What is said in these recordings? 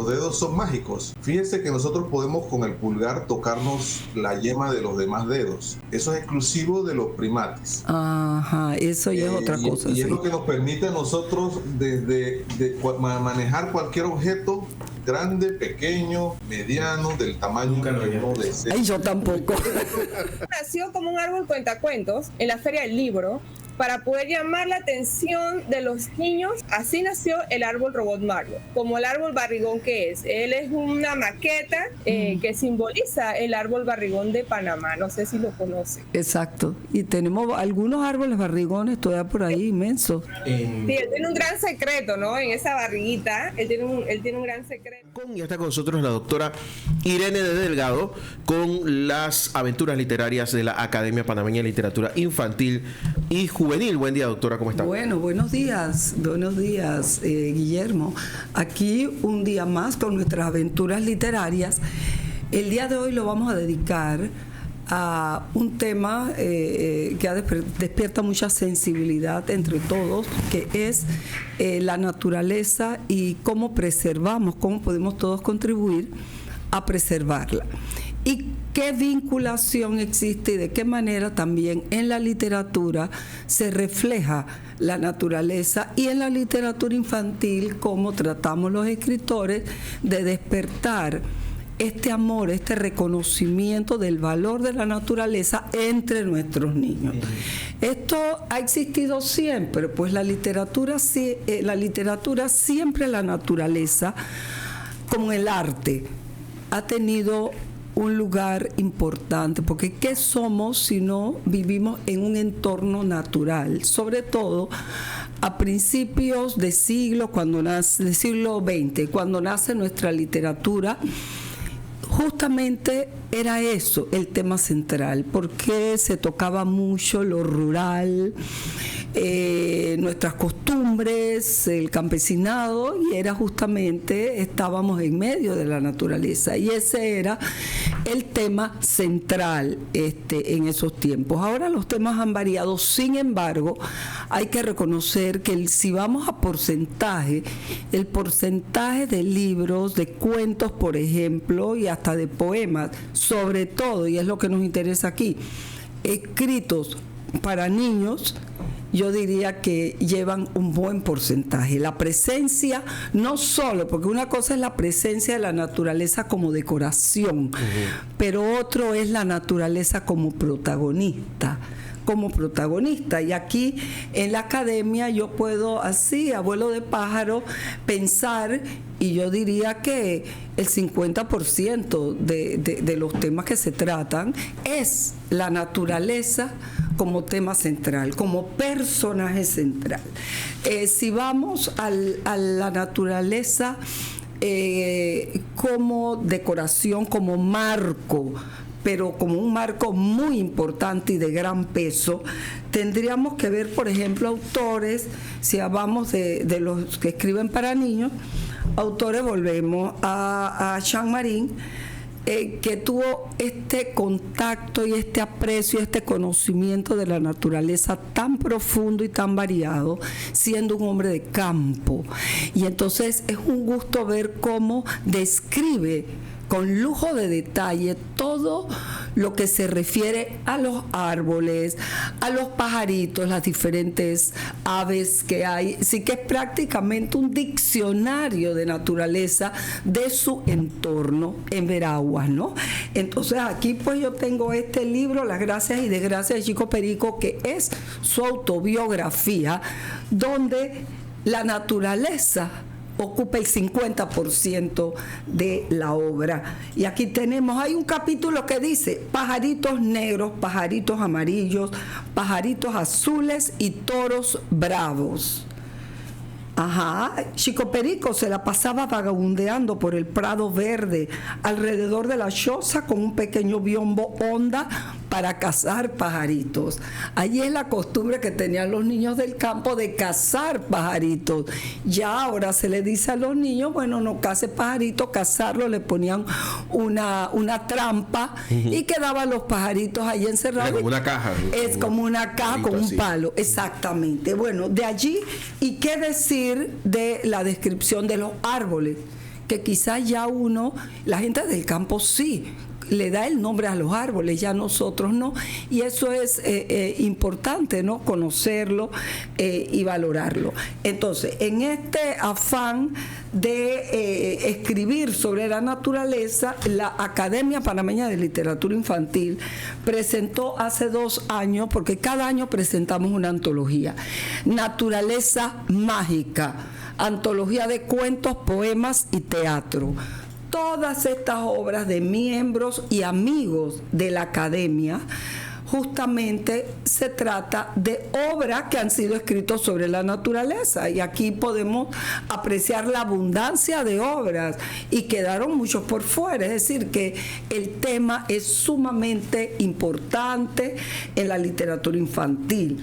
Los dedos son mágicos. Fíjense que nosotros podemos con el pulgar tocarnos la yema de los demás dedos. Eso es exclusivo de los primates. Ajá, eso ya es otra cosa. Y sí. es lo que nos permite a nosotros manejar cualquier objeto, grande, pequeño, mediano, del tamaño que uno desee. Ay, yo tampoco. Nació como un árbol cuentacuentos en la Feria del Libro para poder llamar la atención de los niños. Así nació el árbol Robot Mario, como el árbol barrigón que es. Él es una maqueta que simboliza el árbol barrigón de Panamá. No sé si lo conocen. Exacto. Y tenemos algunos árboles barrigones todavía por ahí inmensos. Sí, él tiene un gran secreto, ¿no? En esa barriguita, él tiene un gran secreto. Ya está con nosotros la doctora Irene de Delgado con las aventuras literarias de la Academia Panameña de Literatura Infantil y Juvenil. Buen día, doctora, ¿cómo está? Bueno, buenos días, Guillermo. Aquí un día más con nuestras aventuras literarias. El día de hoy lo vamos a dedicar a un tema que despierta mucha sensibilidad entre todos, que es la naturaleza y cómo preservamos, cómo podemos todos contribuir a preservarla. Y qué vinculación existe y de qué manera también en la literatura se refleja la naturaleza, y en la literatura infantil cómo tratamos los escritores de despertar este amor, este reconocimiento del valor de la naturaleza entre nuestros niños. Esto ha existido siempre, pues la literatura siempre, la naturaleza, como el arte, ha tenido un lugar importante, porque ¿qué somos si no vivimos en un entorno natural? Sobre todo a principios del siglo XX, cuando nace nuestra literatura, justamente era eso el tema central, porque se tocaba mucho lo rural, nuestras costumbres, el campesinado, y era justamente, estábamos en medio de la naturaleza, y ese era el tema central en esos tiempos. Ahora los temas han variado, sin embargo, hay que reconocer que si vamos a porcentaje, el porcentaje de libros, de cuentos, por ejemplo, y hasta de poemas, sobre todo, y es lo que nos interesa aquí, escritos para niños, yo diría que llevan un buen porcentaje. La presencia, no solo, porque una cosa es la presencia de la naturaleza como decoración, pero otro es la naturaleza como protagonista. Y aquí en la academia yo puedo, así, a vuelo de pájaro, pensar, y yo diría que el 50% de los temas que se tratan es la naturaleza como tema central, como personaje central. Si vamos a la naturaleza como decoración, como marco, pero como un marco muy importante y de gran peso, tendríamos que ver, por ejemplo, autores, si hablamos de los que escriben para niños, autores, volvemos a Jean Marin, que tuvo este contacto y este aprecio, este conocimiento de la naturaleza tan profundo y tan variado, siendo un hombre de campo. Y entonces es un gusto ver cómo describe con lujo de detalle todo lo que se refiere a los árboles, a los pajaritos, las diferentes aves que hay. Así que es prácticamente un diccionario de naturaleza de su entorno en Veraguas, ¿no? Entonces aquí pues yo tengo este libro, Las gracias y desgracias de Chico Perico, que es su autobiografía, donde la naturaleza ocupa el 50% de la obra. Y aquí hay un capítulo que dice pajaritos negros, pajaritos amarillos, pajaritos azules y toros bravos. Chico Perico se la pasaba vagabundeando por el prado verde alrededor de la choza con un pequeño biombo honda para cazar pajaritos. Allí es la costumbre que tenían los niños del campo de cazar pajaritos. Ya ahora se le dice a los niños, bueno, no case pajaritos, cazarlo, le ponían una trampa y quedaban los pajaritos ahí encerrados. Como una caja. Es como una caja con un palo, exactamente. Bueno, de allí, ¿y qué decir de la descripción de los árboles? que quizás ya la gente del campo sí le da el nombre a los árboles, ya nosotros no, y eso es importante, ¿no? Conocerlo y valorarlo. Entonces, en este afán de escribir sobre la naturaleza, la Academia Panameña de Literatura Infantil presentó hace 2 años, porque cada año presentamos una antología, Naturaleza Mágica, antología de cuentos, poemas y teatro. Todas estas obras de miembros y amigos de la academia, justamente se trata de obras que han sido escritas sobre la naturaleza, y aquí podemos apreciar la abundancia de obras, y quedaron muchos por fuera, es decir, que el tema es sumamente importante en la literatura infantil.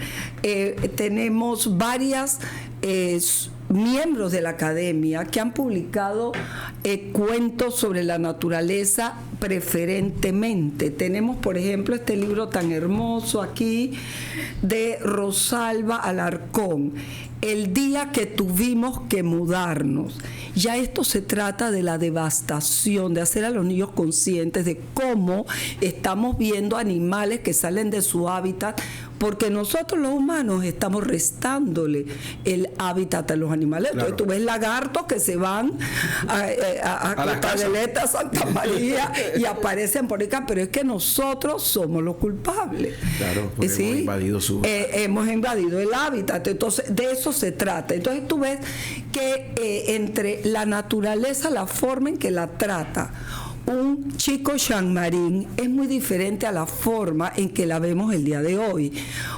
Tenemos varias miembros de la academia que han publicado cuentos sobre la naturaleza preferentemente. Tenemos, por ejemplo, este libro tan hermoso aquí de Rosalba Alarcón, El día que tuvimos que mudarnos. Ya esto se trata de la devastación, de hacer a los niños conscientes de cómo estamos viendo animales que salen de su hábitat, porque nosotros los humanos estamos restándole el hábitat a los animales. Claro. Entonces tú ves lagartos que se van a Cotadeleta, Santa María, y aparecen por acá, pero es que nosotros somos los culpables. Claro, porque ¿sí? Hemos invadido el hábitat. Entonces de eso se trata. Entonces tú ves que entre la naturaleza, la forma en que la trata un chico Jean-Marin es muy diferente a la forma en que la vemos el día de hoy,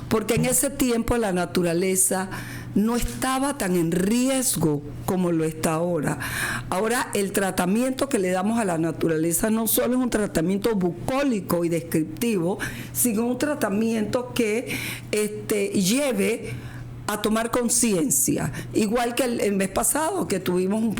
porque en ese tiempo la naturaleza no estaba tan en riesgo como lo está ahora. Ahora el tratamiento que le damos a la naturaleza no solo es un tratamiento bucólico y descriptivo, sino un tratamiento que lleve a tomar conciencia, igual que el mes pasado que tuvimos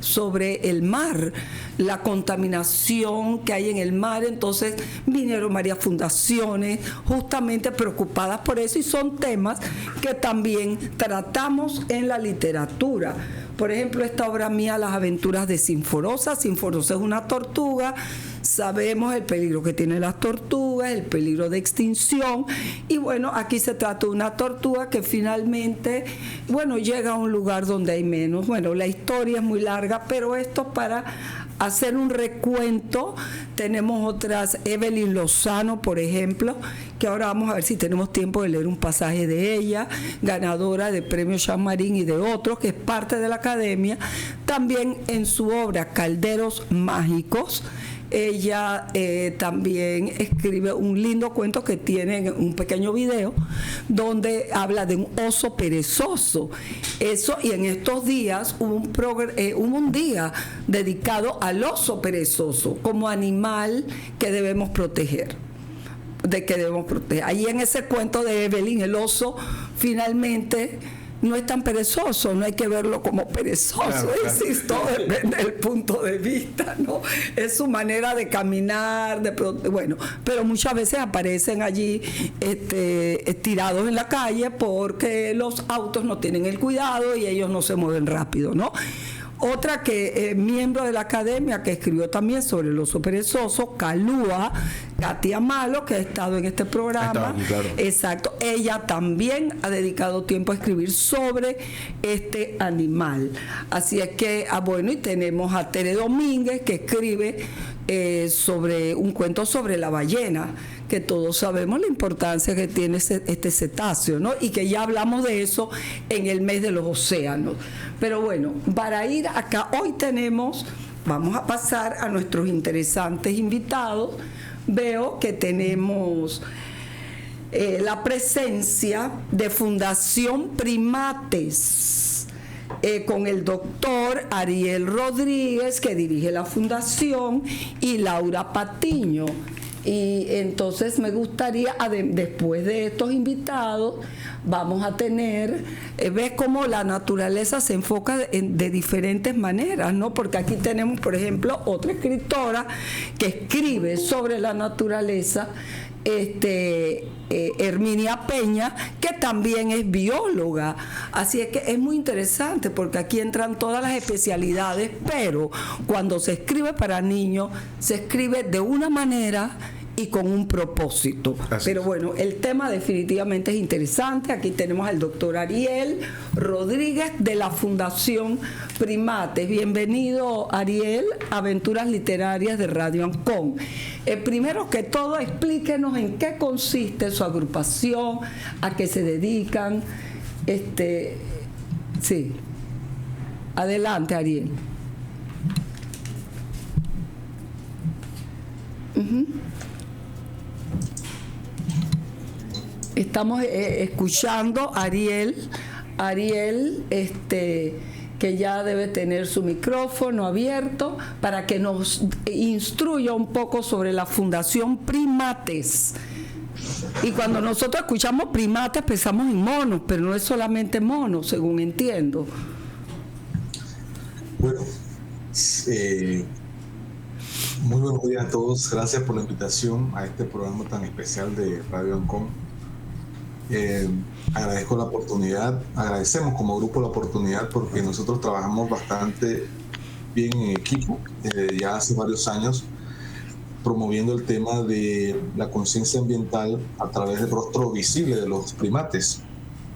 sobre el mar, la contaminación que hay en el mar. Entonces vinieron varias fundaciones justamente preocupadas por eso, y son temas que también tratamos en la literatura. Por ejemplo, esta obra mía, Las aventuras de Sinforosa. Sinforosa es una tortuga. Sabemos el peligro que tienen las tortugas, el peligro de extinción, y bueno, aquí se trata de una tortuga que finalmente, llega a un lugar donde hay menos. Bueno, la historia es muy larga, pero esto para hacer un recuento. Tenemos otras, Evelyn Lozano, por ejemplo, que ahora vamos a ver si tenemos tiempo de leer un pasaje de ella, ganadora de premio Jean-Marin y de otros, que es parte de la academia. También en su obra Calderos Mágicos, ella también escribe un lindo cuento que tiene un pequeño video donde habla de un oso perezoso. Eso, y en estos días hubo un día dedicado al oso perezoso como animal que debemos proteger. Ahí en ese cuento de Evelyn, el oso finalmente no es tan perezoso, no hay que verlo como perezoso, claro. Todo depende del punto de vista, ¿no? Es su manera de caminar, pero muchas veces aparecen allí tirados en la calle porque los autos no tienen el cuidado y ellos no se mueven rápido, ¿no? Otra que miembro de la academia que escribió también sobre el oso perezoso, Calúa, Katia Malo, que ha estado en este programa. Aquí, claro. Exacto. Ella también ha dedicado tiempo a escribir sobre este animal. Así es que, y tenemos a Tere Domínguez, que escribe sobre un cuento sobre la ballena, que todos sabemos la importancia que tiene este cetáceo, ¿no? Y que ya hablamos de eso en el mes de los océanos. Pero bueno, para ir acá, hoy vamos a pasar a nuestros interesantes invitados. Veo que tenemos la presencia de Fundación Primates, con el doctor Ariel Rodríguez, que dirige la fundación, y Laura Patiño. Y entonces me gustaría, después de estos invitados, vamos a tener, ves cómo la naturaleza se enfoca de diferentes maneras, ¿no? Porque aquí tenemos, por ejemplo, otra escritora que escribe sobre la naturaleza Herminia Peña, que también es bióloga. Así es que es muy interesante porque aquí entran todas las especialidades, pero cuando se escribe para niños, se escribe de una manera y con un propósito. Pero bueno, el tema definitivamente es interesante. Aquí tenemos al doctor Ariel Rodríguez de la Fundación Primates. Bienvenido, Ariel, a Aventuras Literarias de Radio Ancon. Primero que todo, explíquenos en qué consiste su agrupación, a qué se dedican. Sí. Adelante, Ariel. Estamos escuchando a Ariel, que ya debe tener su micrófono abierto para que nos instruya un poco sobre la Fundación Primates. Y cuando nosotros escuchamos primates pensamos en monos, pero no es solamente monos, según entiendo. Bueno, muy buenos días a todos. Gracias por la invitación a este programa tan especial de Radio Ancon. Agradezco la oportunidad, agradecemos como grupo la oportunidad porque nosotros trabajamos bastante bien en equipo desde ya hace varios años, promoviendo el tema de la conciencia ambiental a través del rostro visible de los primates.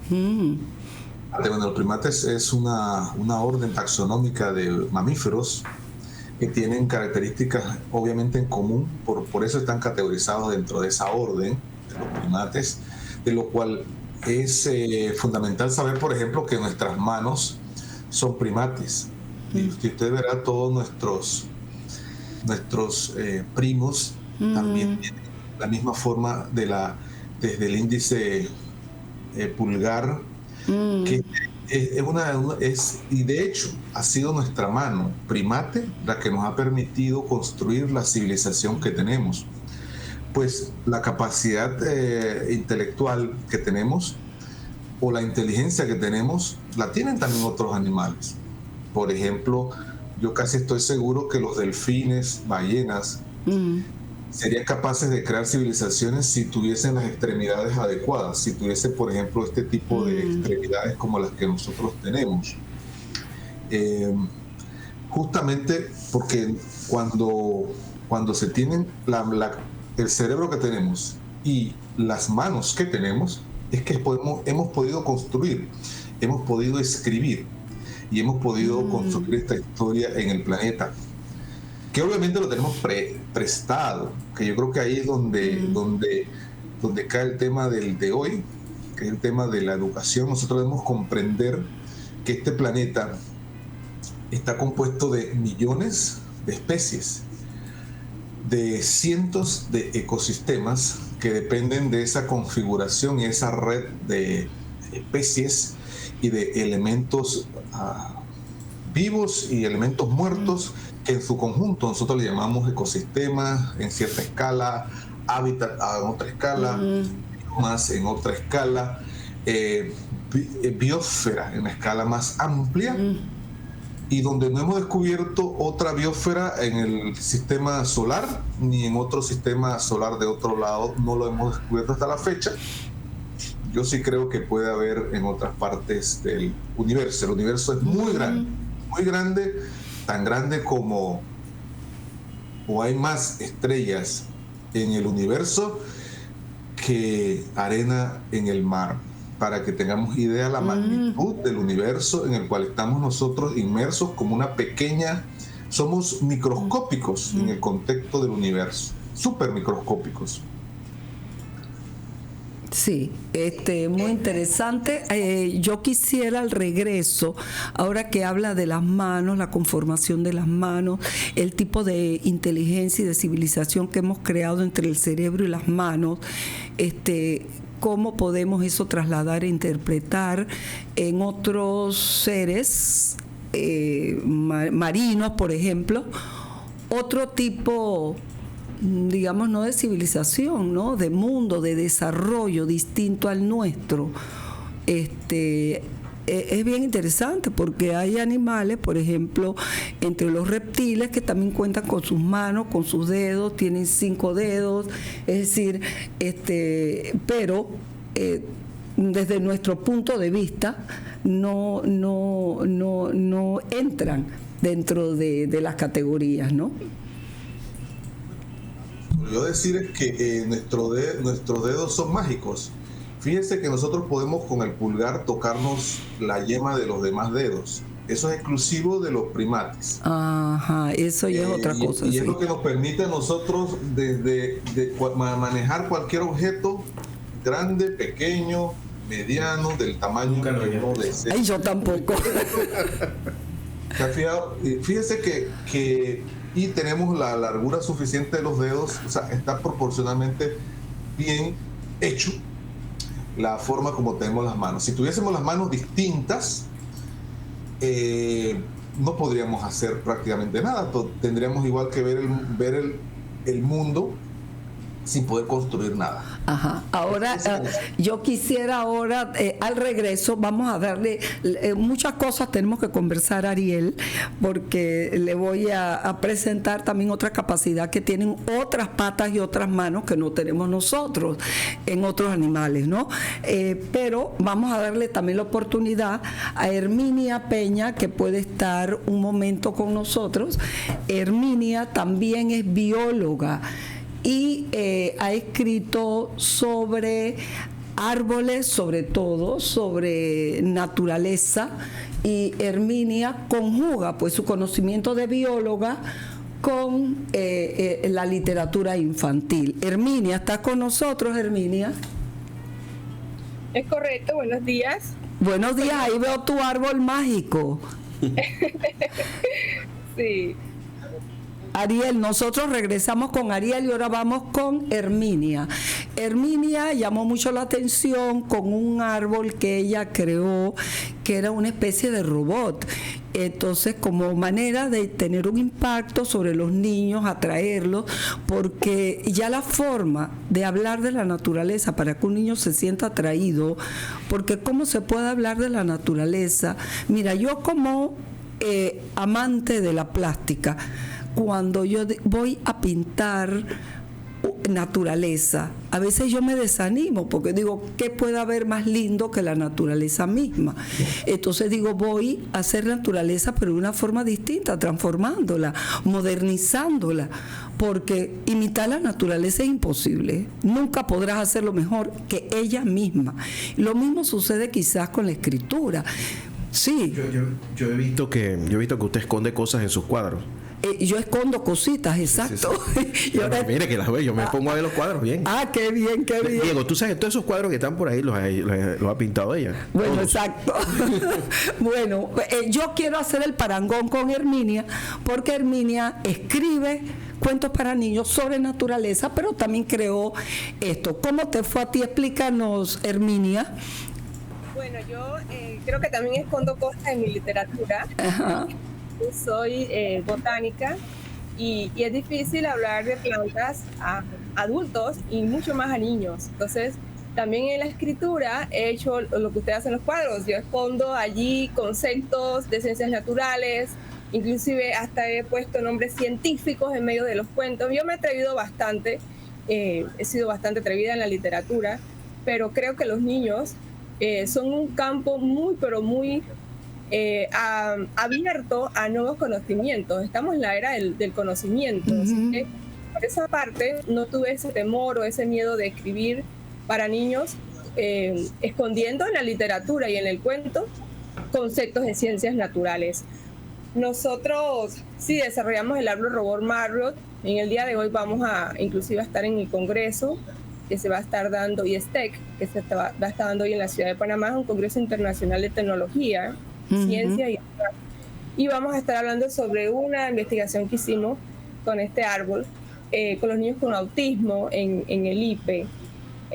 Bueno, los primates es una orden taxonómica de mamíferos que tienen características obviamente en común, por eso están categorizados dentro de esa orden de los primates, de lo cual es fundamental saber, por ejemplo, que nuestras manos son primates. Y usted verá todos nuestros primos también tienen la misma forma desde el índice pulgar, que y de hecho ha sido nuestra mano primate la que nos ha permitido construir la civilización que tenemos. Pues la capacidad intelectual que tenemos o la inteligencia que tenemos la tienen también otros animales. Por ejemplo, yo casi estoy seguro que los delfines, ballenas, serían capaces de crear civilizaciones si tuviesen las extremidades adecuadas, si tuviese, por ejemplo, este tipo de extremidades como las que nosotros tenemos. Justamente porque cuando se tienen el cerebro que tenemos y las manos que tenemos, es que hemos podido construir, hemos podido escribir y hemos podido construir esta historia en el planeta, que obviamente lo tenemos prestado, que yo creo que ahí es donde cae el tema de hoy, que es el tema de la educación. Nosotros debemos comprender que este planeta está compuesto de millones de especies, de cientos de ecosistemas que dependen de esa configuración y esa red de especies y de elementos vivos y elementos muertos que en su conjunto nosotros le llamamos ecosistemas en cierta escala, hábitat en otra escala, biomas en otra escala, biosfera en una escala más amplia, y donde no hemos descubierto otra biosfera en el sistema solar ni en otro sistema solar de otro lado, no lo hemos descubierto hasta la fecha. Yo sí creo que puede haber en otras partes del universo. El universo es muy grande, tan grande como, o hay más estrellas en el universo que arena en el mar, para que tengamos idea la magnitud del universo en el cual estamos nosotros inmersos como una pequeña, somos microscópicos en el contexto del universo, súper microscópicos. Sí, muy interesante. Yo quisiera al regreso, ahora que habla de las manos, la conformación de las manos, el tipo de inteligencia y de civilización que hemos creado entre el cerebro y las manos, cómo podemos eso trasladar e interpretar en otros seres marinos, por ejemplo, otro tipo, digamos, no de civilización, ¿no? De mundo, de desarrollo distinto al nuestro. es bien interesante porque hay animales, por ejemplo, entre los reptiles que también cuentan con sus manos, con sus dedos, tienen 5 dedos, es decir, pero desde nuestro punto de vista no entran dentro de las categorías, ¿no? Yo decir es que nuestros dedos son mágicos. Fíjense que nosotros podemos con el pulgar tocarnos la yema de los demás dedos. Eso es exclusivo de los primates. Ajá, eso ya es otra cosa. Y sí. es lo que nos permite a nosotros manejar cualquier objeto, grande, pequeño, mediano, del tamaño que uno desee. Ay, yo tampoco. Fíjese que y tenemos la largura suficiente de los dedos, o sea, está proporcionalmente bien hecho la forma como tenemos las manos. Si tuviésemos las manos distintas, no podríamos hacer prácticamente nada. Tendríamos igual que ver el mundo sin poder construir nada. Ajá. Ahora, yo quisiera ahora, al regreso, vamos a darle muchas cosas, tenemos que conversar, Ariel, porque le voy a presentar también otra capacidad que tienen otras patas y otras manos que no tenemos nosotros en otros animales, ¿no? Pero vamos a darle también la oportunidad a Herminia Peña, que puede estar un momento con nosotros. Herminia también es bióloga y ha escrito sobre árboles, sobre todo, sobre naturaleza, y Herminia conjuga pues su conocimiento de bióloga con la literatura infantil. Herminia, ¿estás con nosotros, Herminia? Es correcto, buenos días. Buenos días, ahí veo tu árbol mágico. Sí. Ariel, nosotros regresamos con Ariel y ahora vamos con Herminia. Herminia llamó mucho la atención con un árbol que ella creó, que era una especie de robot. Entonces, como manera de tener un impacto sobre los niños, atraerlos, porque ya la forma de hablar de la naturaleza para que un niño se sienta atraído, porque cómo se puede hablar de la naturaleza. Mira, yo como amante de la plástica, cuando yo voy a pintar naturaleza, a veces yo me desanimo porque digo, ¿qué puede haber más lindo que la naturaleza misma? Entonces digo, voy a hacer naturaleza pero de una forma distinta, transformándola, modernizándola, porque imitar la naturaleza es imposible, nunca podrás hacerlo mejor que ella misma. Lo mismo sucede quizás con la escritura. Sí. Yo he visto que usted esconde cosas en sus cuadros. Yo escondo cositas, exacto. Sí. Mire que las veo, yo me pongo a ver los cuadros bien. Ah, qué bien, qué bien. Diego, tú sabes, todos esos cuadros que están por ahí los ha pintado ella. Bueno, todos. exacto. Bueno, yo quiero hacer el parangón con Herminia, porque Herminia escribe cuentos para niños sobre naturaleza, pero también creó esto. ¿Cómo te fue a ti? Explícanos, Herminia. Bueno, yo creo que también escondo cosas en mi literatura. Ajá. Soy botánica y es difícil hablar de plantas a adultos y mucho más a niños. Entonces, también en la escritura he hecho lo que ustedes hacen en los cuadros. Yo escondo allí conceptos de ciencias naturales, inclusive hasta he puesto nombres científicos en medio de los cuentos. Yo me he atrevido bastante, he sido bastante atrevida en la literatura, pero creo que los niños son un campo muy, pero muy abierto a nuevos conocimientos. Estamos en la era del conocimiento. Uh-huh. Así que por esa parte no tuve ese temor o ese miedo de escribir para niños, escondiendo en la literatura y en el cuento conceptos de ciencias naturales. Nosotros sí desarrollamos el árbol robot Marriott. En el día de hoy vamos a inclusive a estar en el congreso que se va a estar dando, y STEC, que se va a estar dando hoy en la ciudad de Panamá, es un congreso internacional de tecnología, ciencia y vamos a estar hablando sobre una investigación que hicimos con este árbol, con los niños con autismo en el IPE.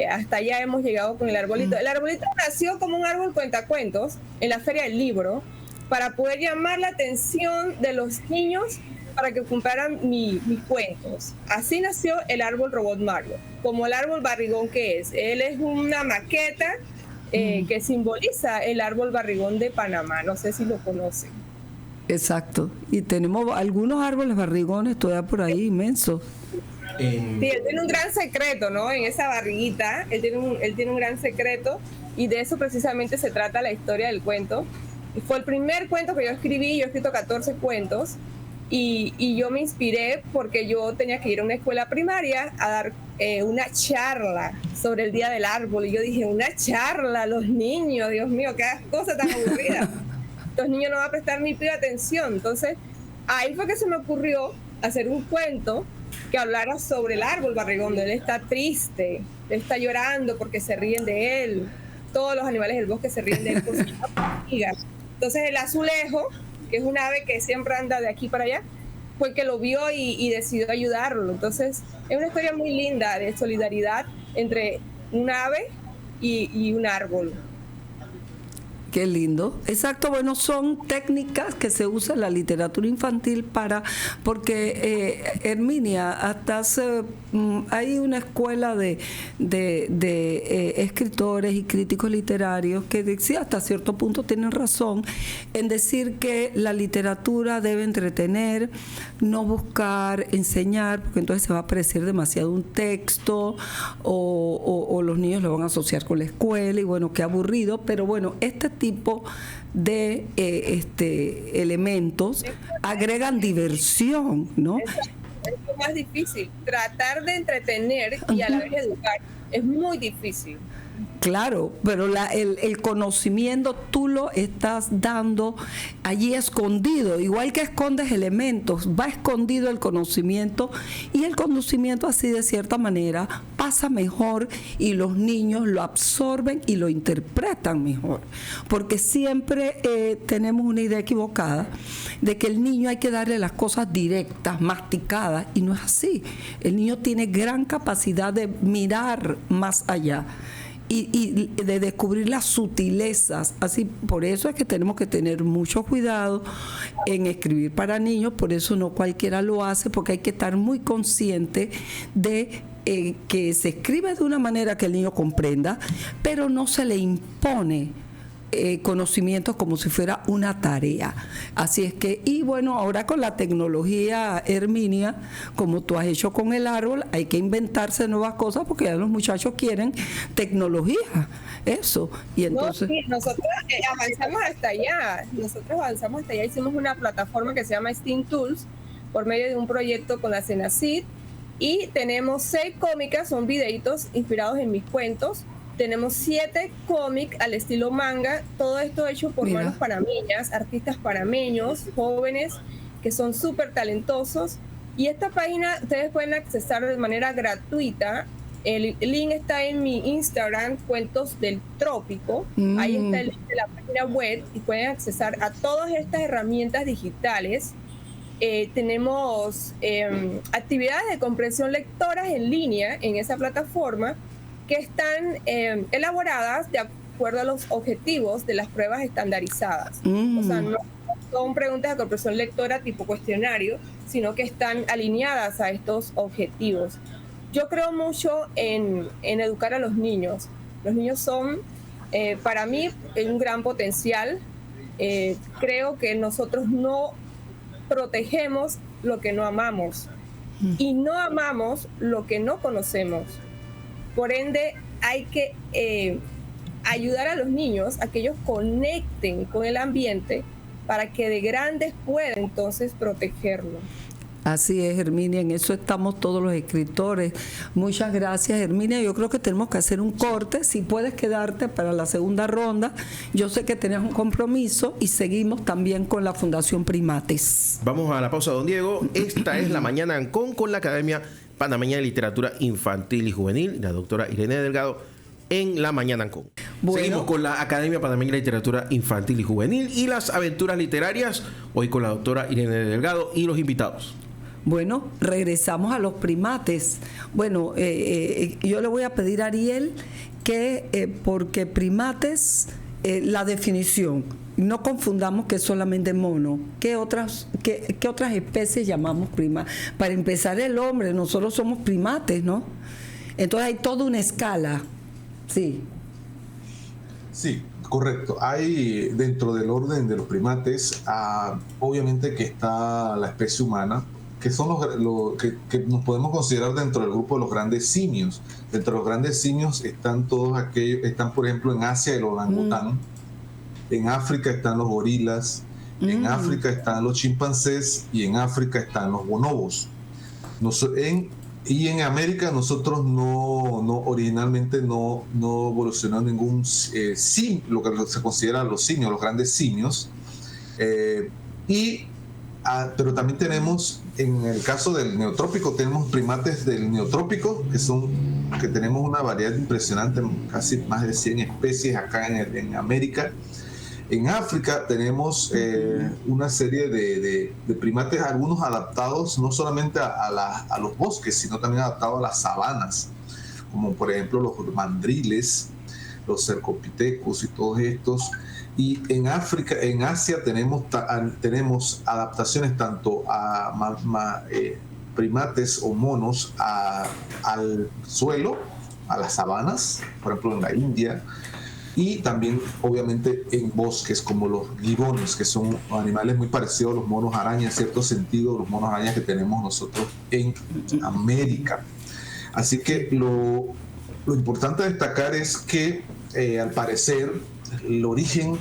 Hasta allá hemos llegado con el arbolito. El arbolito nació como un árbol cuentacuentos en la Feria del Libro para poder llamar la atención de los niños para que compraran mis cuentos. Así nació el árbol robot Mario, como el árbol barrigón que es. Él es una maqueta que simboliza el árbol barrigón de Panamá. No sé si lo conocen. Exacto. Y tenemos algunos árboles barrigones todavía por ahí, inmensos. Sí, él tiene un gran secreto, ¿no? En esa barriguita, él tiene un gran secreto, y de eso precisamente se trata la historia del cuento. Y fue el primer cuento que yo escribí. Yo he escrito 14 cuentos, y yo me inspiré porque yo tenía que ir a una escuela primaria a dar una charla sobre el Día del Árbol. Y yo dije, una charla, los niños, Dios mío, qué cosa tan aburrida. Los niños no van a prestar ni pie atención. Entonces, ahí fue que se me ocurrió hacer un cuento que hablara sobre el árbol barrigón. Él está triste, él está llorando porque se ríen de él. Todos los animales del bosque se ríen de él por sus amigas. Entonces el azulejo, que es un ave que siempre anda de aquí para allá, fue que lo vio y decidió ayudarlo. Entonces es una historia muy linda de solidaridad entre un ave y un árbol. Qué lindo. Exacto, bueno, son técnicas que se usan en la literatura infantil porque Herminia, hasta hace hay una escuela de escritores y críticos literarios que sí, hasta cierto punto tienen razón en decir que la literatura debe entretener, no buscar enseñar, porque entonces se va a parecer demasiado un texto o los niños lo van a asociar con la escuela y bueno, qué aburrido, pero bueno, este tipo de elementos agregan diversión, ¿no? Es lo más difícil, tratar de entretener y a la vez educar, es muy difícil. Claro, pero el conocimiento tú lo estás dando allí escondido, igual que escondes elementos, va escondido el conocimiento, y el conocimiento así de cierta manera pasa mejor y los niños lo absorben y lo interpretan mejor, porque siempre tenemos una idea equivocada de que el niño hay que darle las cosas directas, masticadas, y no es así. El niño tiene gran capacidad de mirar más allá y de descubrir las sutilezas. Así, por eso es que tenemos que tener mucho cuidado en escribir para niños, por eso no cualquiera lo hace, porque hay que estar muy consciente de que se escribe de una manera que el niño comprenda, pero no se le impone conocimientos como si fuera una tarea. Así es que, y bueno, ahora con la tecnología, Herminia, como tú has hecho con el árbol, hay que inventarse nuevas cosas porque ya los muchachos quieren tecnología, eso. Y entonces... No, sí, nosotros avanzamos hasta allá, hicimos una plataforma que se llama Steam Tools por medio de un proyecto con la CENACID, y tenemos 6 cómicas, son videitos inspirados en mis cuentos. Tenemos 7 cómics al estilo manga, todo esto hecho por manos panameñas, artistas panameños, jóvenes que son súper talentosos. Y esta página ustedes pueden accesar de manera gratuita. El link está en mi Instagram, Cuentos del Trópico. Ahí está el link de la página web y pueden accesar a todas estas herramientas digitales. Tenemos actividades de comprensión lectoras en línea en esa plataforma, que están elaboradas de acuerdo a los objetivos de las pruebas estandarizadas. O sea, no son preguntas de comprensión lectora tipo cuestionario, sino que están alineadas a estos objetivos. Yo creo mucho en educar a los niños. Los niños son, para mí, un gran potencial. Creo que nosotros no protegemos lo que no amamos y no amamos lo que no conocemos. Por ende, hay que ayudar a los niños a que ellos conecten con el ambiente para que de grandes puedan entonces protegerlo. Así es, Herminia, en eso estamos todos los escritores. Muchas gracias, Herminia. Yo creo que tenemos que hacer un corte. Si puedes quedarte para la segunda ronda. Yo sé que tenés un compromiso y seguimos también con la Fundación Primates. Vamos a la pausa, don Diego. Esta es La Mañana Ancón con la Academia Panameña de Literatura Infantil y Juvenil, la doctora Irene Delgado, en La Mañana Ancón. Bueno. Seguimos con la Academia Panameña de Literatura Infantil y Juvenil y las aventuras literarias, hoy con la doctora Irene Delgado y los invitados. Bueno, regresamos a los primates. Bueno, yo le voy a pedir a Ariel que, porque primates, la definición, no confundamos que es solamente mono. ¿Qué otras especies llamamos primates? Para empezar, el hombre, nosotros somos primates, ¿no? Entonces hay toda una escala, sí. Sí, correcto. Hay dentro del orden de los primates, obviamente que está la especie humana, que son que nos podemos considerar dentro del grupo de los grandes simios. Dentro de los grandes simios están todos aquellos, están por ejemplo en Asia el orangután, en África están los gorilas, en África están los chimpancés y en África están los bonobos. Y en América nosotros originalmente no evolucionó ningún lo que se considera los simios, los grandes simios. Pero también tenemos, en el caso del neotrópico, tenemos primates del neotrópico, que tenemos una variedad impresionante, casi más de 100 especies acá en América. En África tenemos una serie de primates, algunos adaptados no solamente a los bosques, sino también adaptados a las sabanas, como por ejemplo los mandriles, los cercopithecus y todos estos. Y en Asia tenemos adaptaciones tanto a primates o monos al suelo, a las sabanas, por ejemplo en la India, y también obviamente en bosques como los gibones, que son animales muy parecidos a los monos araña en cierto sentido, los monos arañas que tenemos nosotros en América. Así que lo importante a destacar es que al parecer el origen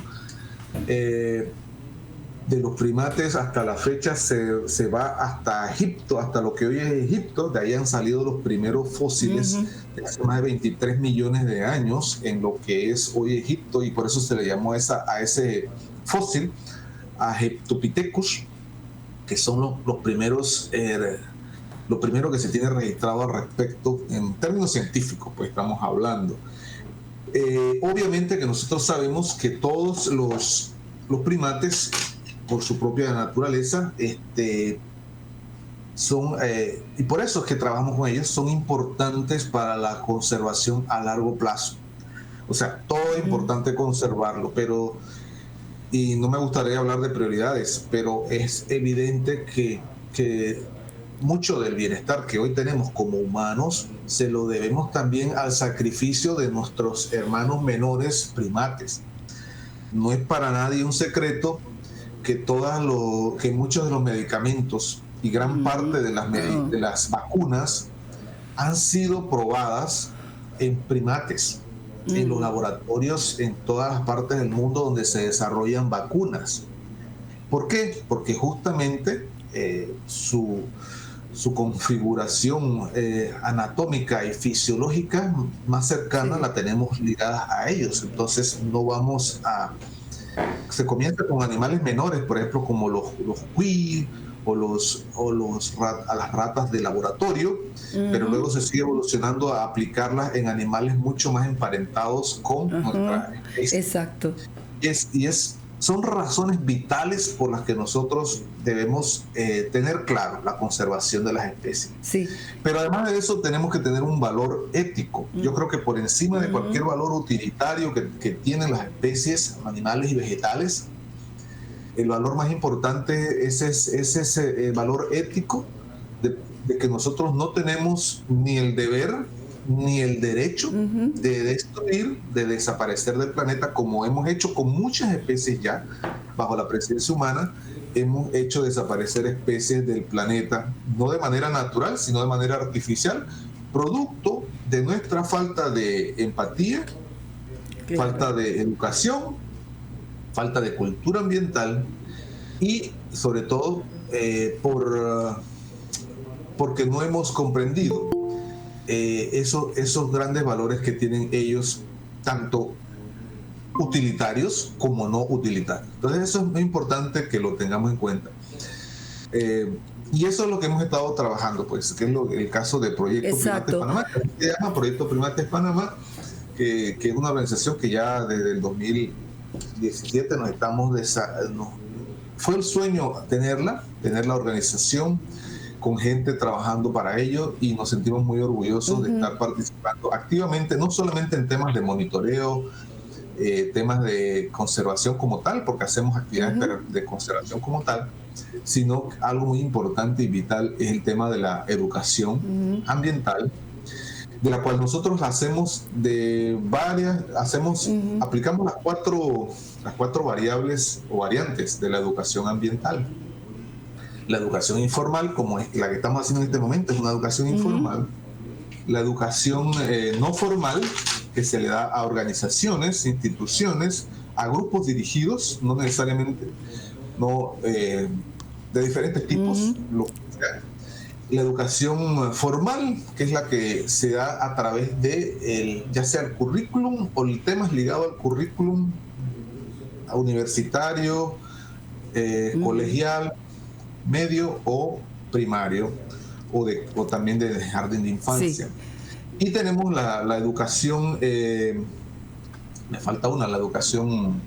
de los primates hasta la fecha se va hasta Egipto, hasta lo que hoy es Egipto. De ahí han salido los primeros fósiles de hace más de 23 millones de años en lo que es hoy Egipto, y por eso se le llamó a ese fósil a Heptopithecus, que son los primeros, lo primero que se tiene registrado al respecto en términos científicos, pues estamos hablando. Obviamente que nosotros sabemos que todos los primates, por su propia naturaleza, son, y por eso es que trabajamos con ellos, son importantes para la conservación a largo plazo. O sea, todo es importante conservarlo, y no me gustaría hablar de prioridades, pero es evidente que mucho del bienestar que hoy tenemos como humanos se lo debemos también al sacrificio de nuestros hermanos menores primates. No es para nadie un secreto que muchos de los medicamentos y gran parte de las vacunas han sido probadas en primates, en los laboratorios en todas las partes del mundo donde se desarrollan vacunas. ¿Por qué? Porque justamente su configuración anatómica y fisiológica más cercana la tenemos ligada a ellos. Entonces se comienza con animales menores, por ejemplo como los cuy o a las ratas de laboratorio, pero luego se sigue evolucionando a aplicarlas en animales mucho más emparentados con nuestra especie. Exacto. Son razones vitales por las que nosotros debemos tener claro la conservación de las especies. Sí. Pero además de eso tenemos que tener un valor ético. Yo creo que por encima de cualquier valor utilitario que tienen las especies animales y vegetales, el valor más importante es ese valor ético de que nosotros no tenemos ni el deber ni el derecho de destruir, de desaparecer del planeta, como hemos hecho con muchas especies ya, bajo la presencia humana. Hemos hecho desaparecer especies del planeta, no de manera natural, sino de manera artificial, producto de nuestra falta de empatía, falta de educación, falta de cultura ambiental y sobre todo porque no hemos comprendido esos grandes valores que tienen ellos, tanto utilitarios como no utilitarios. Entonces eso es muy importante que lo tengamos en cuenta. Y eso es lo que hemos estado trabajando, pues, que es el caso de Proyecto Primates Panamá, que se llama Proyecto Primates Panamá, que es una organización que ya desde el 2017 fue el sueño tener la organización con gente trabajando para ello, y nos sentimos muy orgullosos de estar participando activamente, no solamente en temas de monitoreo, temas de conservación como tal, porque hacemos actividades de conservación como tal, sino algo muy importante y vital es el tema de la educación ambiental, de la cual nosotros hacemos aplicamos las cuatro variables o variantes de la educación ambiental. La educación informal, como es la que estamos haciendo en este momento, es una educación informal. La educación no formal, que se le da a organizaciones, instituciones, a grupos dirigidos, no necesariamente, de diferentes tipos. La educación formal, que es la que se da a través de ya sea el currículum o el tema ligado al currículum universitario, colegial, medio o primario, o también de jardín de infancia. Sí. Y tenemos la educación, me falta una, la educación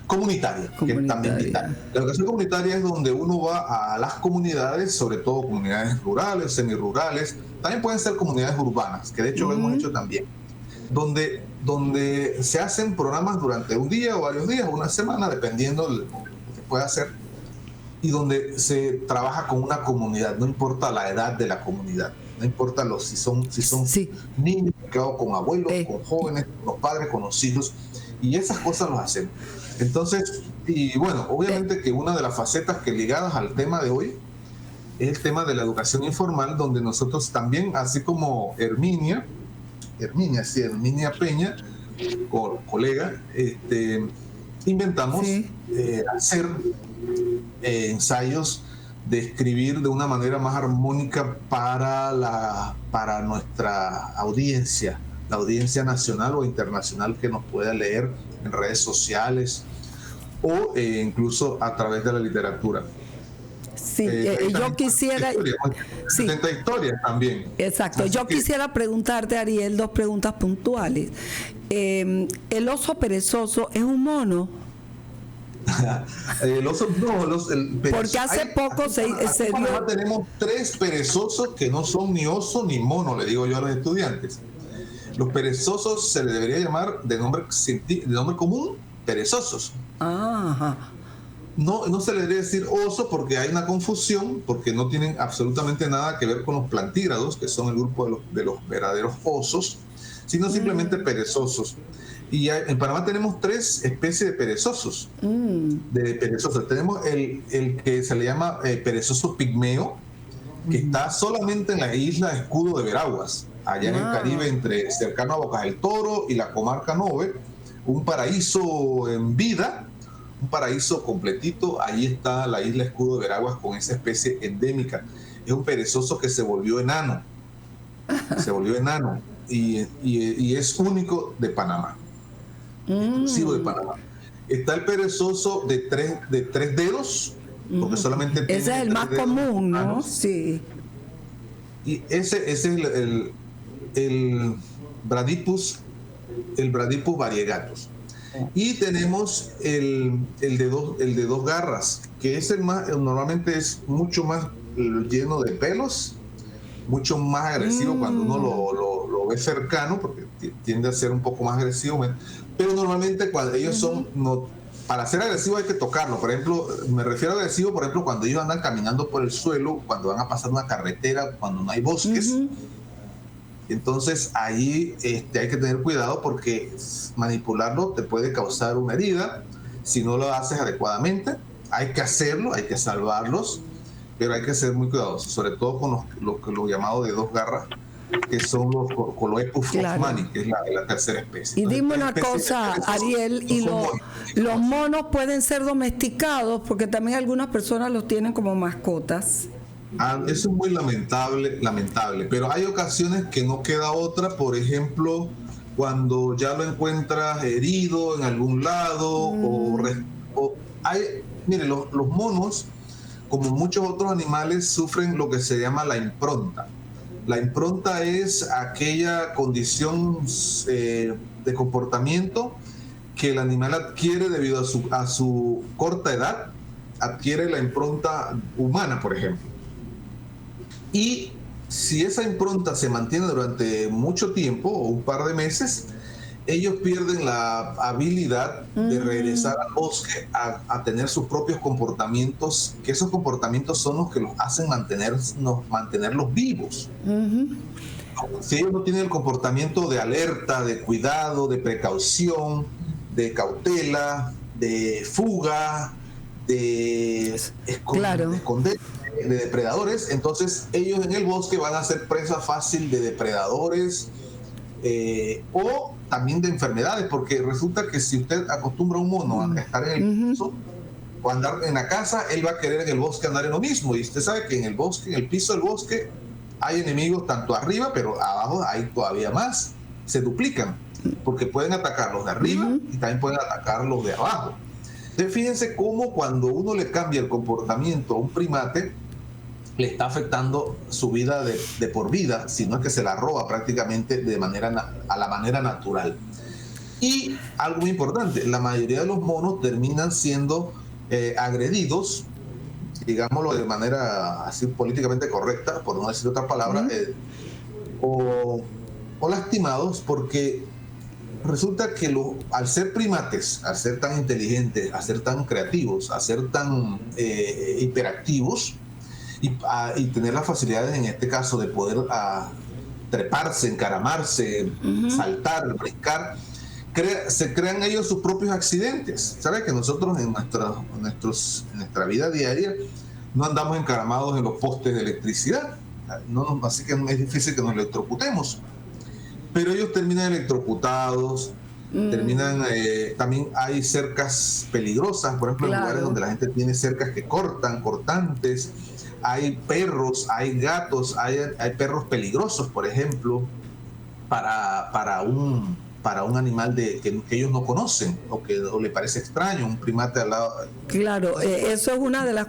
comunitaria, que también está. La educación comunitaria es donde uno va a las comunidades, sobre todo comunidades rurales, semirurales, también pueden ser comunidades urbanas, que de hecho lo hemos hecho también, donde se hacen programas durante un día o varios días, una semana, dependiendo de lo que se pueda hacer, y donde se trabaja con una comunidad, no importa la edad de la comunidad, no importa si son niños, con abuelos, con jóvenes, con los padres, con los hijos, y esas cosas las hacemos. Entonces, y bueno, obviamente que una de las facetas que ligadas al tema de hoy es el tema de la educación informal, donde nosotros también, así como Herminia Peña, colega, inventamos hacer ensayos de escribir de una manera más armónica para nuestra audiencia, la audiencia nacional o internacional que nos pueda leer en redes sociales o incluso a través de la literatura. Sí, yo quisiera... historias también. Exacto. Yo quisiera preguntarte, Ariel, 2 preguntas puntuales. ¿El oso perezoso es un mono? El oso no, porque hace poco se dio... Tenemos 3 perezosos que no son ni oso ni mono, le digo yo a los estudiantes. Los perezosos se les debería llamar de nombre común perezosos. Ajá. No se les debería decir oso porque hay una confusión, porque no tienen absolutamente nada que ver con los plantígrados, que son el grupo de los verdaderos osos, sino simplemente perezosos. Y en Panamá tenemos 3 especies de perezosos. Tenemos el que se le llama perezoso pigmeo, que está solamente en la isla Escudo de Veraguas, allá en el Caribe, cercano a Bocas del Toro y la comarca Nove, un paraíso en vida, un paraíso completito. Ahí está la isla Escudo de Veraguas con esa especie endémica. Es un perezoso que se volvió enano. Y es único de Panamá. Exclusivo de Panamá. Está el perezoso de tres dedos, porque solamente tiene ese es el más común, ¿no? Manos. Sí. Y ese es el Bradypus variegatus. Y tenemos el de 2 garras, que es normalmente es mucho más lleno de pelos, mucho más agresivo cuando uno lo ve cercano, porque tiende a ser un poco más agresivo, pero normalmente cuando ellos son, para ser agresivo hay que tocarlo. Por ejemplo, me refiero a agresivo, por ejemplo, cuando ellos andan caminando por el suelo, cuando van a pasar una carretera, cuando no hay bosques. Entonces ahí hay que tener cuidado, porque manipularlo te puede causar una herida si no lo haces adecuadamente. Hay que hacerlo, hay que salvarlos, pero hay que ser muy cuidadosos, sobre todo con los llamados de 2 garras, que son los Coloepus hoffmanni, que es la tercera especie. Y dime una cosa, Ariel, y los monos pueden ser domesticados, porque también algunas personas los tienen como mascotas. Eso es muy lamentable, pero hay ocasiones que no queda otra. Por ejemplo, cuando ya lo encuentras herido en algún lado, mire, los monos, como muchos otros animales, sufren lo que se llama la impronta. La impronta es aquella condición de comportamiento que el animal adquiere debido a su corta edad, adquiere la impronta humana, por ejemplo. Y si esa impronta se mantiene durante mucho tiempo, o un par de meses, ellos pierden la habilidad de regresar al bosque a tener sus propios comportamientos, que esos comportamientos son los que los hacen mantenerlos vivos. Si ellos no tienen el comportamiento de alerta, de cuidado, de precaución, de cautela, de fuga, de esconder, de depredadores, entonces ellos en el bosque van a ser presa fácil de depredadores, o también de enfermedades, porque resulta que si usted acostumbra a un mono a estar en el piso o andar en la casa, él va a querer en el bosque andar en lo mismo, y usted sabe que en el bosque, en el piso del bosque, hay enemigos tanto arriba, pero abajo hay todavía más, se duplican, porque pueden atacar los de arriba y también pueden atacar los de abajo. Entonces fíjense cómo cuando uno le cambia el comportamiento a un primate, le está afectando su vida de por vida, sino es que se la roba prácticamente a la manera natural. Y algo muy importante, la mayoría de los monos terminan siendo agredidos, digámoslo de manera así políticamente correcta, por no decir otra palabra, o lastimados, porque resulta que al ser primates, al ser tan inteligentes, a ser tan creativos, a ser tan hiperactivos, y tener las facilidades en este caso de poder treparse, encaramarse, saltar, brincar, se crean ellos sus propios accidentes. ¿Sabes que nosotros en nuestra vida diaria no andamos encaramados en los postes de electricidad? Así que es difícil que nos electrocutemos. Pero ellos terminan electrocutados, también hay cercas peligrosas, por ejemplo, en lugares donde la gente tiene cercas que cortantes, hay perros, hay gatos, hay perros peligrosos, por ejemplo, para un animal que ellos no conocen o le parece extraño, un primate al lado. Claro, eso es una de las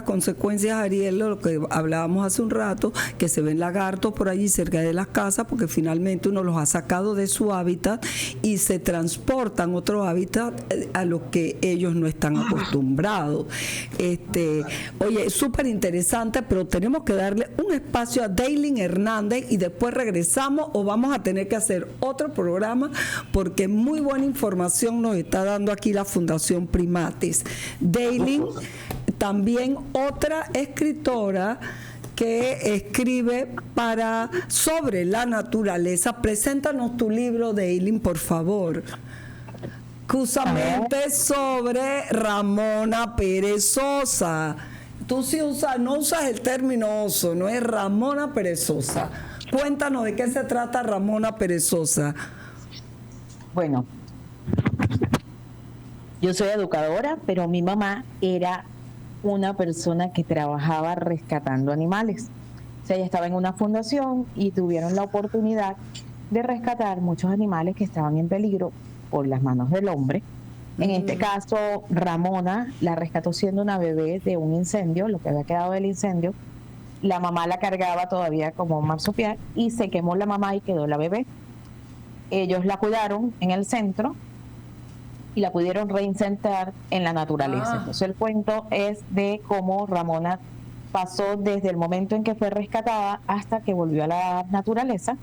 consecuencias, Ariel, de lo que hablábamos hace un rato, que se ven lagartos por allí cerca de las casas, porque finalmente uno los ha sacado de su hábitat y se transportan a otro hábitat a lo que ellos no están acostumbrados. Oye, es súper interesante, pero tenemos que darle un espacio a Daylin Hernández y después regresamos, o vamos a tener que hacer otro programa, porque muy buena información nos está dando aquí la Fundación Primates. Daylin, también otra escritora que escribe sobre la naturaleza. Preséntanos tu libro, Daylin, por favor. Justamente sobre Ramona Perezosa. Tú sí no usas el término oso, no es Ramona Perezosa. Cuéntanos de qué se trata Ramona Perezosa. Bueno, yo soy educadora, pero mi mamá era una persona que trabajaba rescatando animales. O sea, ella estaba en una fundación y tuvieron la oportunidad de rescatar muchos animales que estaban en peligro por las manos del hombre. En este caso, Ramona la rescató siendo una bebé de un incendio, lo que había quedado del incendio. La mamá la cargaba todavía como marsupial y se quemó la mamá y quedó la bebé. Ellos la cuidaron en el centro y la pudieron reinsertar en la naturaleza. Entonces el cuento es de cómo Ramona pasó desde el momento en que fue rescatada hasta que volvió a la naturaleza.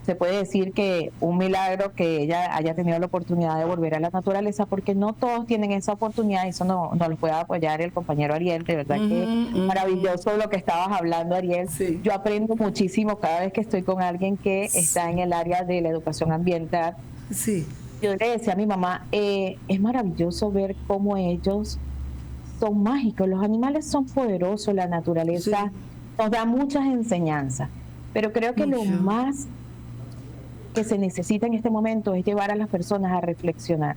Se puede decir que un milagro que ella haya tenido la oportunidad de volver a la naturaleza, porque no todos tienen esa oportunidad, y eso no los puede apoyar el compañero Ariel. De verdad que maravilloso lo que estabas hablando, Ariel. Sí. Yo aprendo muchísimo cada vez que estoy con alguien que está en el área de la educación ambiental. Sí. Yo le decía a mi mamá, es maravilloso ver cómo ellos son mágicos. Los animales son poderosos, la naturaleza nos da muchas enseñanzas, pero creo que lo más que se necesita en este momento es llevar a las personas a reflexionar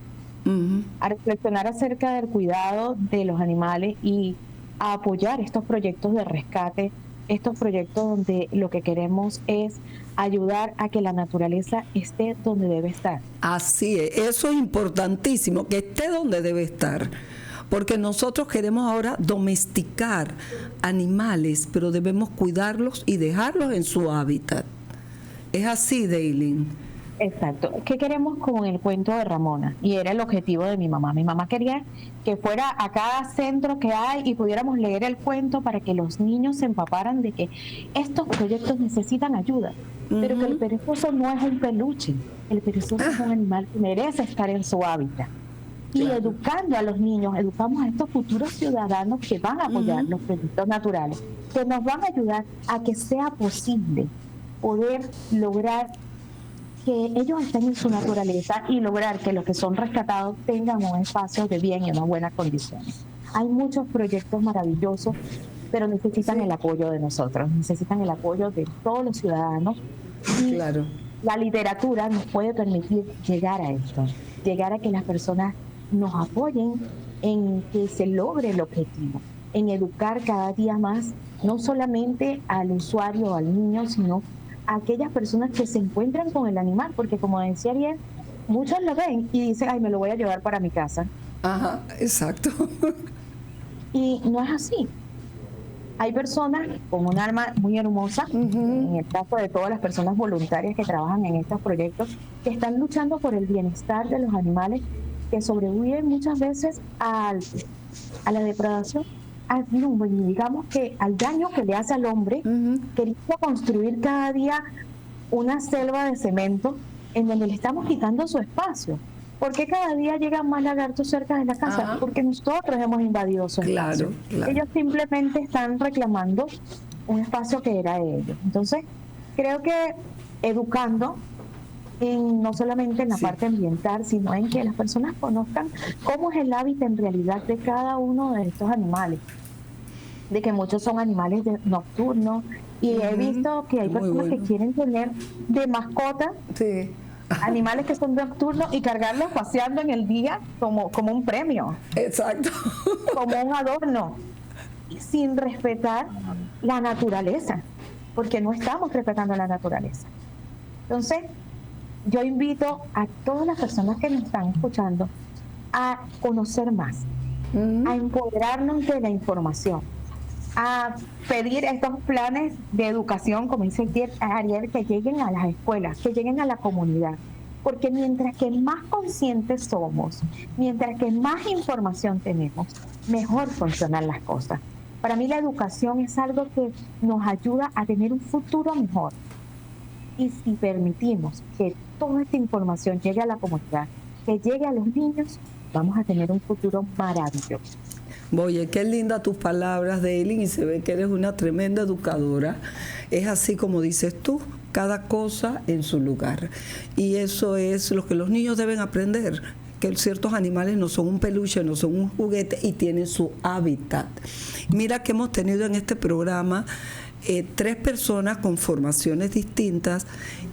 acerca del cuidado de los animales y a apoyar estos proyectos de rescate, estos proyectos donde lo que queremos es ayudar a que la naturaleza esté donde debe estar. Así es, eso es importantísimo, que esté donde debe estar. Porque nosotros queremos ahora domesticar animales, pero debemos cuidarlos y dejarlos en su hábitat. Es así, Daylin. Exacto. ¿Qué queremos con el cuento de Ramona? Y era el objetivo de mi mamá. Mi mamá quería que fuera a cada centro que hay y pudiéramos leer el cuento para que los niños se empaparan de que estos proyectos necesitan ayuda, pero que el perezoso no es un peluche. El perezoso es un animal que merece estar en su hábitat. Y educando a los niños, educamos a estos futuros ciudadanos que van a apoyar los proyectos naturales, que nos van a ayudar a que sea posible poder lograr que ellos estén en su naturaleza y lograr que los que son rescatados tengan un espacio de bien y unas buenas condiciones. Hay muchos proyectos maravillosos, pero necesitan el apoyo de nosotros, necesitan el apoyo de todos los ciudadanos. Y la literatura nos puede permitir llegar a esto, llegar a que las personas nos apoyen en que se logre el objetivo, en educar cada día más, no solamente al usuario o al niño, sino a aquellas personas que se encuentran con el animal, porque como decía Ariel, muchos lo ven y dicen, ay, me lo voy a llevar para mi casa. Ajá, exacto. Y no es así. Hay personas con un alma muy hermosa, en el caso de todas las personas voluntarias que trabajan en estos proyectos, que están luchando por el bienestar de los animales, que sobreviven muchas veces a la depredación, digamos que al daño que le hace al hombre, queriendo construir cada día una selva de cemento en donde le estamos quitando su espacio. ¿Por qué cada día llegan más lagartos cerca de la casa? Porque nosotros hemos invadido su espacio. Ellos simplemente están reclamando un espacio que era de ellos. Entonces, creo que educando, no solamente en la parte ambiental, sino en que las personas conozcan cómo es el hábitat en realidad de cada uno de estos animales, de que muchos son animales nocturnos, y he visto que hay personas que quieren tener de mascota animales que son nocturnos y cargarlos paseando en el día como un premio. Exacto. Como un adorno, sin respetar la naturaleza, porque no estamos respetando la naturaleza. Entonces, yo invito a todas las personas que nos están escuchando a conocer más, a empoderarnos de la información, a pedir estos planes de educación, como dice Ariel, que lleguen a las escuelas, que lleguen a la comunidad, porque mientras que más conscientes somos, mientras que más información tenemos, mejor funcionan las cosas. Para mí la educación es algo que nos ayuda a tener un futuro mejor. Y si permitimos que toda esta información llegue a la comunidad, que llegue a los niños, vamos a tener un futuro maravilloso. Oye, qué linda tus palabras, Daylin, y se ve que eres una tremenda educadora. Es así como dices tú, cada cosa en su lugar. Y eso es lo que los niños deben aprender, que ciertos animales no son un peluche, no son un juguete y tienen su hábitat. Mira que hemos tenido en este programa 3 personas con formaciones distintas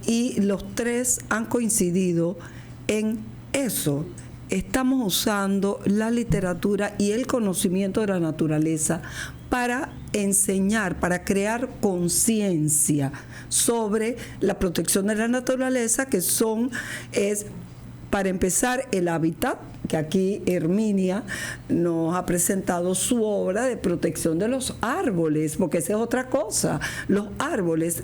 y los 3 han coincidido en eso. Estamos usando la literatura y el conocimiento de la naturaleza para enseñar, para crear conciencia sobre la protección de la naturaleza, que es para empezar el hábitat, que aquí Herminia nos ha presentado su obra de protección de los árboles, porque esa es otra cosa. Los árboles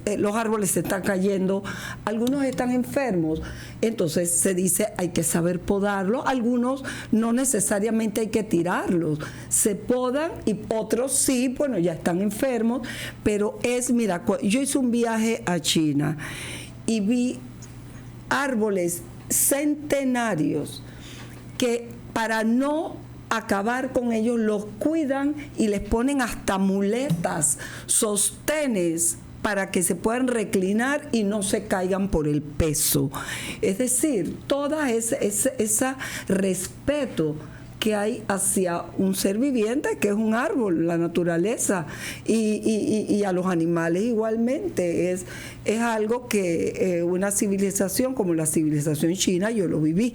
se están cayendo, algunos están enfermos, entonces se dice hay que saber podarlos, algunos no necesariamente hay que tirarlos, se podan y otros sí, bueno, ya están enfermos, pero mira, yo hice un viaje a China y vi árboles centenarios que para no acabar con ellos los cuidan y les ponen hasta muletas, sostenes para que se puedan reclinar y no se caigan por el peso. Es decir, todo ese respeto que hay hacia un ser viviente que es un árbol, la naturaleza, y a los animales igualmente. Es algo que una civilización como la civilización china, yo lo viví,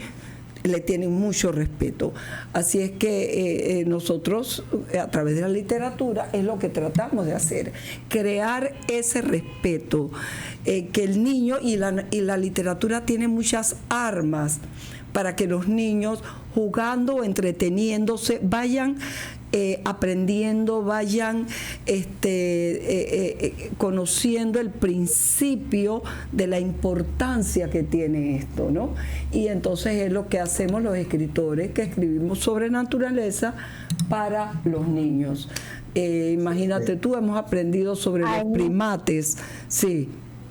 le tienen mucho respeto. Así es que nosotros, a través de la literatura, es lo que tratamos de hacer, crear ese respeto, que el niño y la literatura tiene muchas armas para que los niños, jugando o entreteniéndose, vayan aprendiendo, vayan conociendo el principio de la importancia que tiene esto, ¿no? Y entonces es lo que hacemos los escritores, que escribimos sobre naturaleza para los niños. Imagínate tú, hemos aprendido sobre los primates. Sí,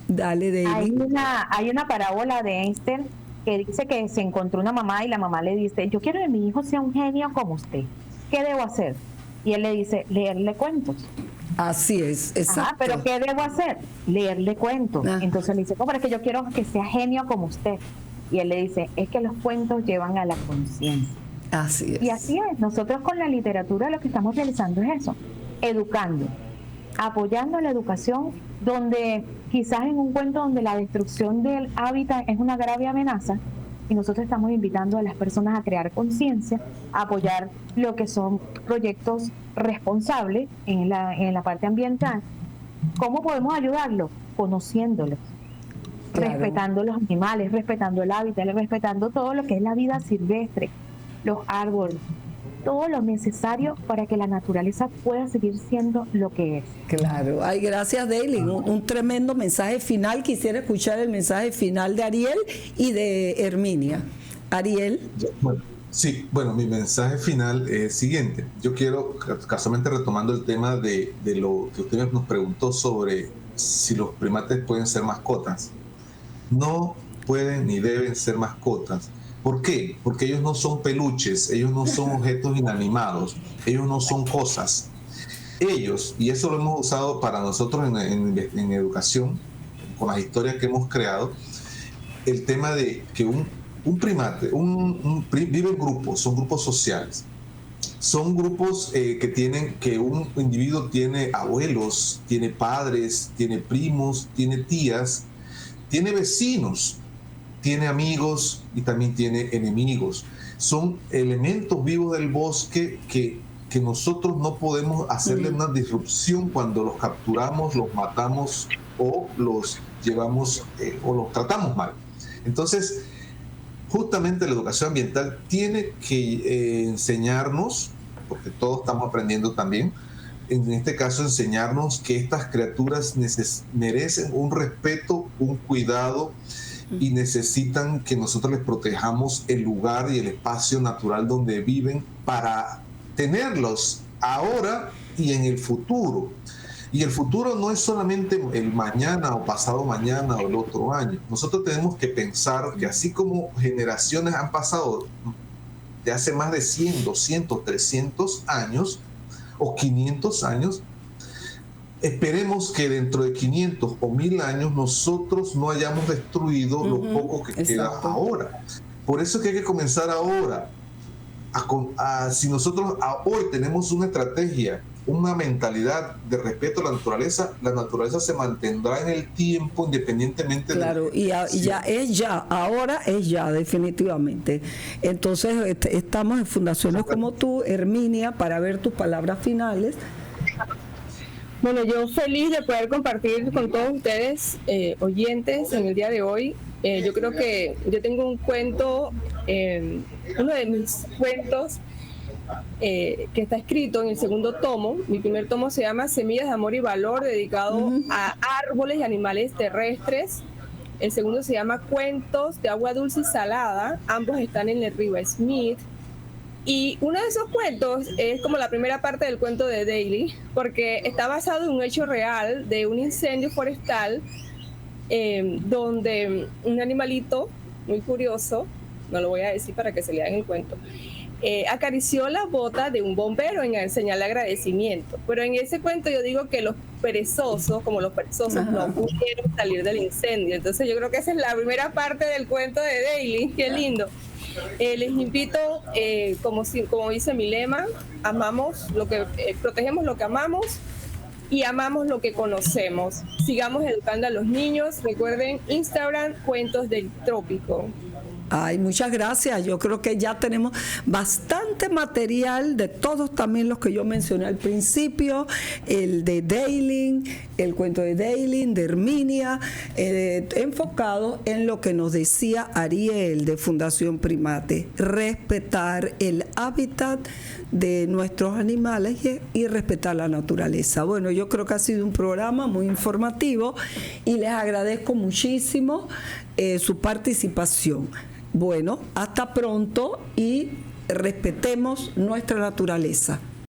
dale, David. Hay una parábola de Einstein que dice que se encontró una mamá y la mamá le dice: yo quiero que mi hijo sea un genio como usted. ¿Qué debo hacer? Y él le dice: leerle cuentos. Así es, exacto. Ajá, pero ¿qué debo hacer? Leerle cuentos. Entonces le dice: ¿cómo es que yo quiero que sea genio como usted? Y él le dice: es que los cuentos llevan a la conciencia. Así es. Y así es. Nosotros con la literatura lo que estamos realizando es eso: educando, apoyando la educación, donde quizás en un cuento donde la destrucción del hábitat es una grave amenaza, y nosotros estamos invitando a las personas a crear conciencia, a apoyar lo que son proyectos responsables en la parte ambiental. ¿Cómo podemos ayudarlos? Conociéndolos, respetando los animales, respetando el hábitat, respetando todo lo que es la vida silvestre, los árboles, todo lo necesario para que la naturaleza pueda seguir siendo lo que es. Claro. Ay, gracias, Daylin. Un tremendo mensaje final. Quisiera escuchar el mensaje final de Ariel y de Herminia. Ariel. Bueno, mi mensaje final es el siguiente. Yo quiero, casualmente retomando el tema de lo que usted nos preguntó sobre si los primates pueden ser mascotas. No pueden ni deben ser mascotas. ¿Por qué? Porque ellos no son peluches, ellos no son objetos inanimados, ellos no son cosas. Ellos, y eso lo hemos usado para nosotros en educación, con las historias que hemos creado, el tema de que un primate vive en grupos, son grupos sociales. Son grupos que un individuo tiene abuelos, tiene padres, tiene primos, tiene tías, tiene vecinos, tiene amigos y también tiene enemigos. Son elementos vivos del bosque que nosotros no podemos hacerle una disrupción cuando los capturamos, los matamos o los llevamos o los tratamos mal. Entonces, justamente la educación ambiental tiene que enseñarnos, porque todos estamos aprendiendo también, en este caso enseñarnos que estas criaturas merecen un respeto, un cuidado, y necesitan que nosotros les protejamos el lugar y el espacio natural donde viven para tenerlos ahora y en el futuro. Y el futuro no es solamente el mañana o pasado mañana o el otro año. Nosotros tenemos que pensar que así como generaciones han pasado de hace más de 100, 200, 300 años o 500 años, esperemos que dentro de 500 o 1000 años nosotros no hayamos destruido lo poco que queda ahora. Por eso es que hay que comenzar ahora. Si nosotros hoy tenemos una estrategia, una mentalidad de respeto a la naturaleza se mantendrá en el tiempo independientemente ahora es ya, definitivamente. Entonces estamos en fundaciones como tú, Herminia, para ver tus palabras finales. Bueno, yo feliz de poder compartir con todos ustedes, oyentes, en el día de hoy. Yo creo que yo tengo un cuento, uno de mis cuentos que está escrito en el segundo tomo. Mi primer tomo se llama Semillas de Amor y Valor, dedicado a árboles y animales terrestres. El segundo se llama Cuentos de Agua Dulce y Salada. Ambos están en el río Smith. Y uno de esos cuentos es como la primera parte del cuento de Daly, porque está basado en un hecho real de un incendio forestal donde un animalito muy curioso, no lo voy a decir para que se lean el cuento, acarició la bota de un bombero en señal de agradecimiento. Pero en ese cuento yo digo que los perezosos no pudieron salir del incendio. Entonces yo creo que esa es la primera parte del cuento de Daly. Qué lindo. Les invito, como dice mi lema, protegemos lo que amamos y amamos lo que conocemos. Sigamos educando a los niños. Recuerden Instagram, Cuentos del Trópico. Ay, muchas gracias. Yo creo que ya tenemos bastante material de todos también los que yo mencioné al principio, el de Daylin, el cuento de Daylin, de Herminia, enfocado en lo que nos decía Ariel de Fundación Primate, respetar el hábitat de nuestros animales y respetar la naturaleza. Bueno, yo creo que ha sido un programa muy informativo y les agradezco muchísimo su participación. Bueno, hasta pronto y respetemos nuestra naturaleza.